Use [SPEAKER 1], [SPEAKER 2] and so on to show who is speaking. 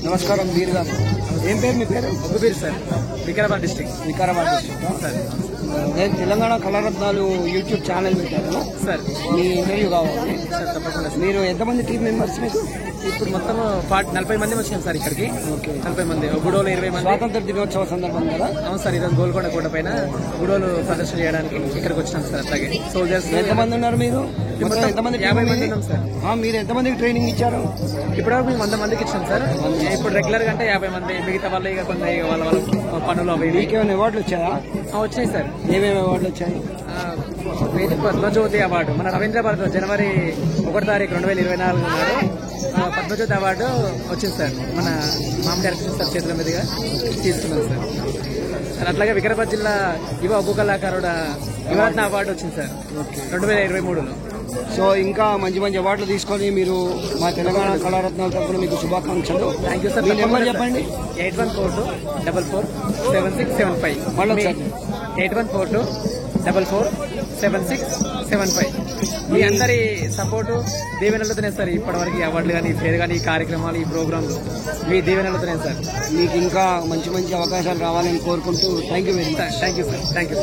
[SPEAKER 1] నమస్కారం వీర్ గారు. ఏం పేరు మీ పేరు?
[SPEAKER 2] ఒక్కపేరు sir, Vikarabad district.
[SPEAKER 1] Vikarabad district
[SPEAKER 2] sir.
[SPEAKER 1] నేను తెలంగాణ కళారత్నాలు యూట్యూబ్ ఛానల్ పెట్టాను
[SPEAKER 2] సార్.
[SPEAKER 1] మీ ఇంటర్వ్యూ కావాలి
[SPEAKER 2] సార్ తప్పకుండా సార్.
[SPEAKER 1] మీరు ఎంతమంది టీం మెంబర్స్ మీకు?
[SPEAKER 2] ఇప్పుడు మొత్తం 40 మంది వచ్చినాం సార్ ఇక్కడికి.
[SPEAKER 1] ఓకే.
[SPEAKER 2] 40 మంది, గుడోలు 20 మంది.
[SPEAKER 1] స్వాతంత్ర దినోత్సవ సందర్భం కదా?
[SPEAKER 2] అవును సార్, ఈరోజు గోల్కొండ కోట పైన గుడోలు ప్రదర్శన చేయడానికి ఇక్కడికి వచ్చినాం సార్. అట్లాగే సోల్జర్స్
[SPEAKER 1] ఎంతమంది ఉన్నారు మీరు? మొత్తం ఎంతమంది?
[SPEAKER 2] 50 మంది ఉన్నాం సార్.
[SPEAKER 1] మీరు ఎంతమందికి ట్రైనింగ్ ఇచ్చారు?
[SPEAKER 2] ఇప్పటివరకు మేము 100 మందికి ఇచ్చాం సార్. ఇప్పుడు రెగ్యులర్ గా అంటే 50 మంది, మిగతా వాళ్ళు ఇక కొంత వాళ్ళ పనులు అవి ఇవి.
[SPEAKER 1] మీకేమైనా అవార్డులు వచ్చాయా?
[SPEAKER 2] వచ్చినాయి సార్.
[SPEAKER 1] ఏమేమి అవార్డులు వచ్చాయి?
[SPEAKER 2] పద్మజ్యోతి అవార్డు మన రవీంద్ర భారతి జనవరి 1 తారీఖు 2024 నాడు పద్మజ్యోతి అవార్డు వచ్చింది సార్. మన మామ డైరెక్టర్ సార్ చేతుల మీదుగా తీసుకున్నాం సార్. సార్ అట్లాగే వికారాబాద్ జిల్లా యువ ఒగ్గు కళాకారుడ యువరత్న అవార్డు వచ్చింది సార్ 2023లో.
[SPEAKER 1] సో ఇంకా మంచి మంచి అవార్డులు తీసుకొని మీరు మా తెలంగాణ కళారత్నాల తరఫున మీకు శుభాకాంక్షలు.
[SPEAKER 2] Thank you sir.
[SPEAKER 1] Me number చెప్పండి.
[SPEAKER 2] 8142447675.
[SPEAKER 1] మళ్ళీ
[SPEAKER 2] 8142447675. మీ అందరి సపోర్టు దీవెనలతోనే సార్ ఇప్పటివరకు అవార్డులు కానీ, పేరు కానీ, ఈ కార్యక్రమాలు, ఈ ప్రోగ్రాంలు మీ దీవెనలతోనే సార్.
[SPEAKER 1] మీకు ఇంకా మంచి మంచి అవకాశాలు రావాలని కోరుకుంటూ thank you very much.
[SPEAKER 2] Thank you sir. Thank you.